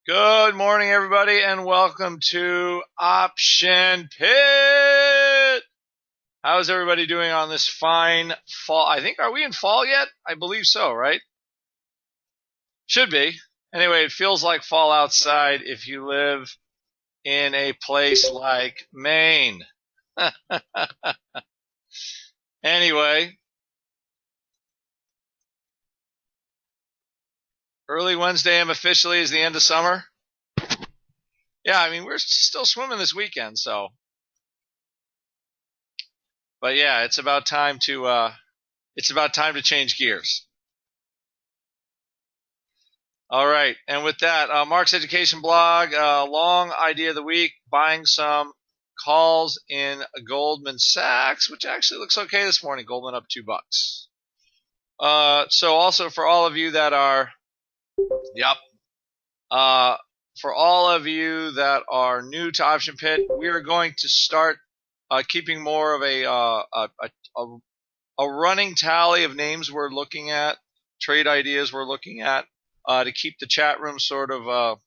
Good morning, everybody, and welcome to Option Pit. How's everybody doing on this fine fall? Are we in fall yet? I believe so, right? Should be. Anyway, it feels like fall outside if you live in a place like Maine. Anyway, early Wednesday officially is the end of summer. Yeah, I mean, we're still swimming this weekend, so. But yeah, it's about time to change gears. All right, and with that, Mark's Education Blog, long idea of the week, buying some calls in Goldman Sachs, which actually looks okay this morning. Goldman up $2. So also for all of you that are, for all of you that are new to Option Pit, we are going to start keeping more of a running tally of names we're looking at, trade ideas we're looking at, to keep the chat room sort of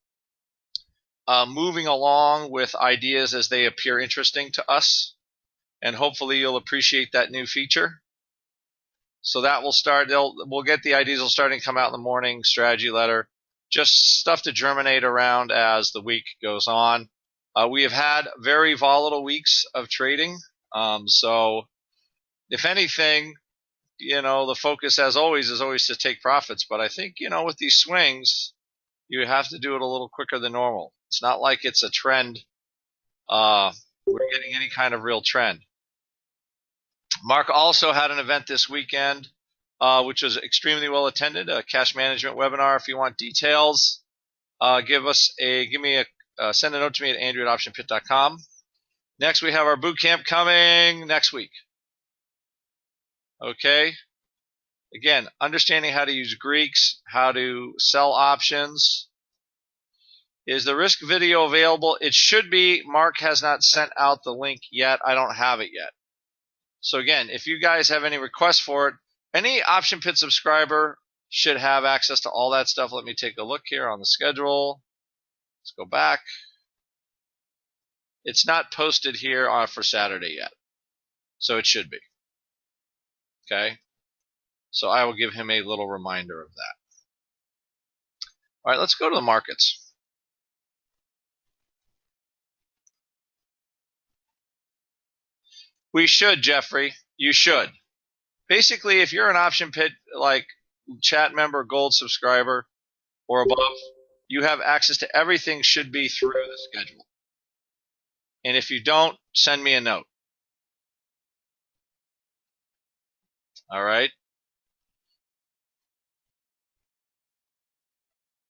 moving along with ideas as they appear interesting to us. And hopefully you'll appreciate that new feature. So that will start, we'll get the ideas will start to come out in the morning, strategy letter, just stuff to germinate around as the week goes on. We have had very volatile weeks of trading. So if anything, the focus as always is always to take profits. But I think, with these swings, you have to do it a little quicker than normal. It's not like it's a trend. We're getting any kind of real trend. Mark also had an event this weekend, which was extremely well attended, a cash management webinar. If you want details, send a note to me at andrew@optionpit.com. Next, we have our boot camp coming next week. Okay. Again, understanding how to use Greeks, how to sell options. Is the risk video available? It should be. Mark has not sent out the link yet. I don't have it yet. So again, if you guys have any requests for it, any Option Pit subscriber should have access to all that stuff. Let me take a look here on the schedule. Let's go back. It's not posted here for Saturday yet, so it should be. Okay. So I will give him a little reminder of that. All right, let's go to the markets. We should, Jeffrey. You should. Basically, if you're an Option Pit like chat member, gold subscriber, or above, you have access to everything should be through the schedule. And if you don't, send me a note. All right.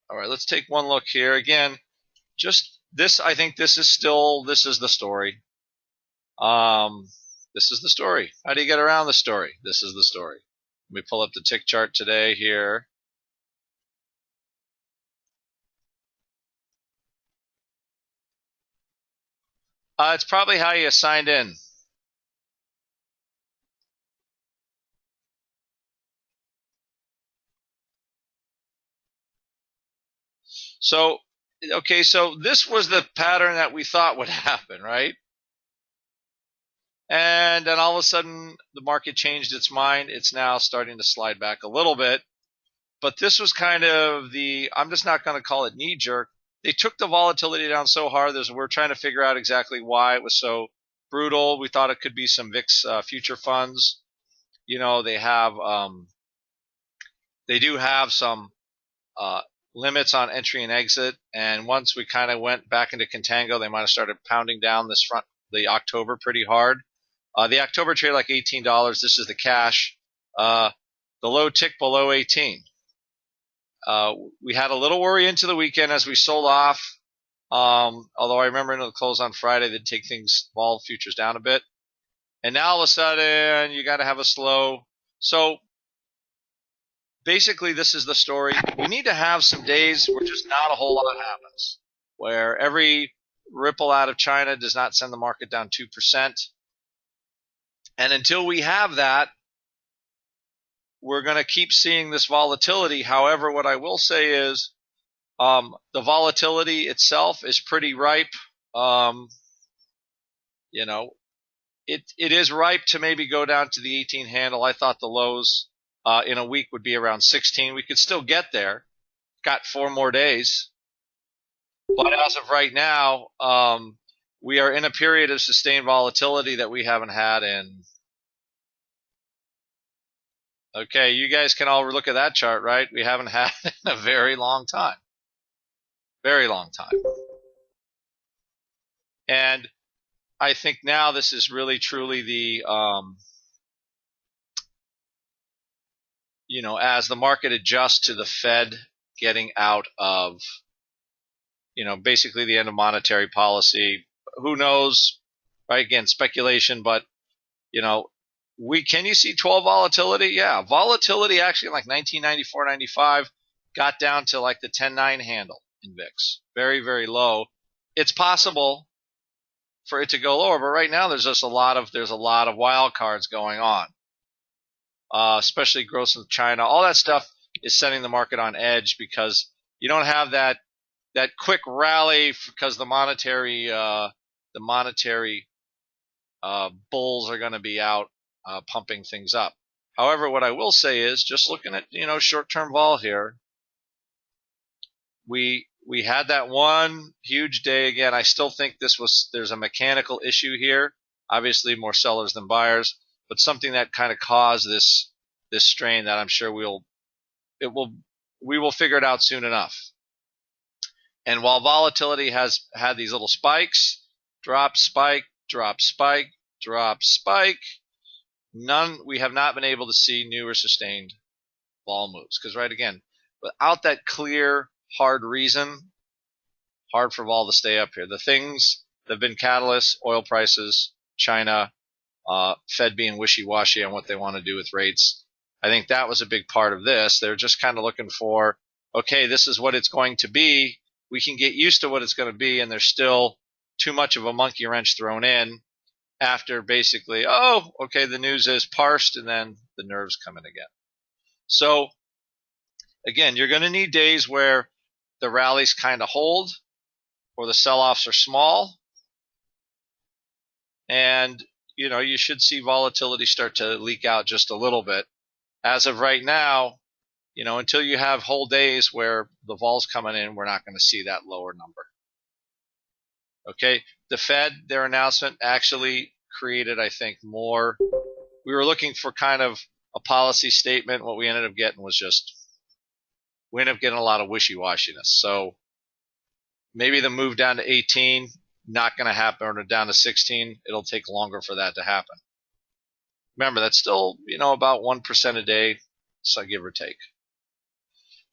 All right, let's take one look here. Again, just this, I think this is the story. This is the story. How do you get around the story? This is the story. Let me pull up the tick chart today here. It's probably how you signed in. So, okay, so this was the pattern that we thought would happen, right? And then all of a sudden, the market changed its mind. It's now starting to slide back a little bit. But this was kind of I'm just not going to call it knee-jerk. They took the volatility down so hard. We're trying to figure out exactly why it was so brutal. We thought it could be some VIX future funds. They do have some limits on entry and exit. And once we kind of went back into contango, they might have started pounding down the October pretty hard. The October trade like $18. This is the cash. The low tick below 18. We had a little worry into the weekend as we sold off. Although I remember into the close on Friday, they'd take vol futures down a bit. And now all of a sudden, you got to have a slow. So basically, this is the story. We need to have some days where just not a whole lot happens, where every ripple out of China does not send the market down 2%. And until we have that, we're going to keep seeing this volatility. However, what I will say is The volatility itself is pretty ripe. You know, it is ripe to maybe go down to the 18 handle. I thought the lows in a week would be around 16. We could still get there. Got 4 more days. But as of right now, we are in a period of sustained volatility that we haven't had in. Okay, you guys can all look at that chart, right? We haven't had it in a very long time. Very long time. And I think now this is really truly the, as the market adjusts to the Fed getting out of, basically the end of monetary policy. Who knows, right? Again, speculation, but, can you see 12 volatility? Yeah, volatility actually in like 1994, 95 got down to like the 10.9 handle in VIX. Very, very low. It's possible for it to go lower, but right now there's a lot of wild cards going on, especially growth in China. All that stuff is setting the market on edge because you don't have that quick rally because the monetary bulls are going to be out pumping things up. However, what I will say is just looking at short-term vol here, we had that one huge day again. I still think there's a mechanical issue here. Obviously, more sellers than buyers, but something that kind of caused this strain that I'm sure we will figure it out soon enough. And while volatility has had these little spikes, drop, spike, drop, spike, drop, spike, we have not been able to see new or sustained vol moves. Because right again, without that clear hard reason, hard for vol to stay up here. The things that have been catalysts, oil prices, China, Fed being wishy-washy on what they want to do with rates. I think that was a big part of this. They're just kind of looking for, okay, this is what it's going to be. We can get used to what it's going to be, and there's still too much of a monkey wrench thrown in after basically, oh, okay, the news is parsed, and then the nerves come in again. So, again, you're going to need days where the rallies kind of hold or the sell-offs are small. And, you should see volatility start to leak out just a little bit. As of right now, until you have whole days where the vol's coming in, we're not going to see that lower number. Okay, the Fed, their announcement actually created, I think, more. We were looking for kind of a policy statement. What we ended up getting was we ended up getting a lot of wishy-washiness. So maybe the move down to 18, not going to happen, or down to 16. It'll take longer for that to happen. Remember, that's still, about 1% a day, so give or take.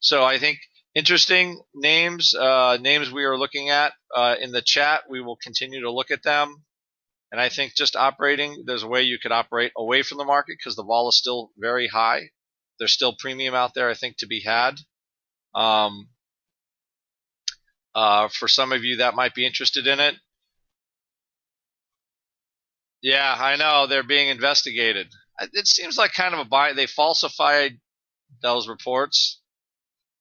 So I think interesting names we are looking at in the chat. We will continue to look at them. And I think just operating, there's a way you could operate away from the market because the vol is still very high. There's still premium out there, I think, to be had. For some of you that might be interested in it. Yeah, I know they're being investigated. It seems like kind of a buy. They falsified those reports.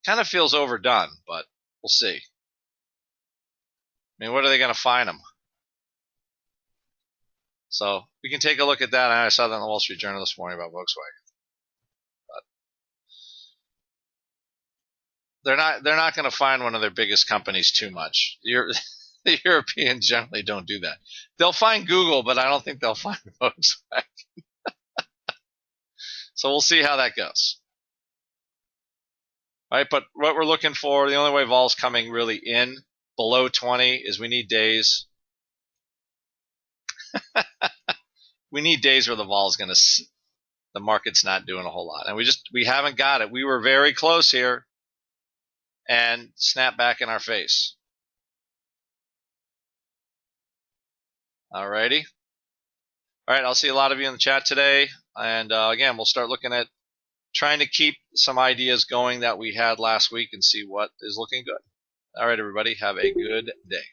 Kind of feels overdone, but we'll see. I mean, what are they going to fine them? So we can take a look at that. I saw that in the Wall Street Journal this morning about Volkswagen. But they're not going to fine one of their biggest companies too much. The Europeans generally don't do that. They'll fine Google, but I don't think they'll fine Volkswagen. So we'll see how that goes. All right, but what we're looking for, the only way vol's coming really in below 20 is we need days. We need days where the vol's going to, the market's not doing a whole lot. And we haven't got it. We were very close here and snap back in our face. All righty. All right, I'll see a lot of you in the chat today. And again, we'll start looking at trying to keep some ideas going that we had last week and see what is looking good. All right, everybody, have a good day.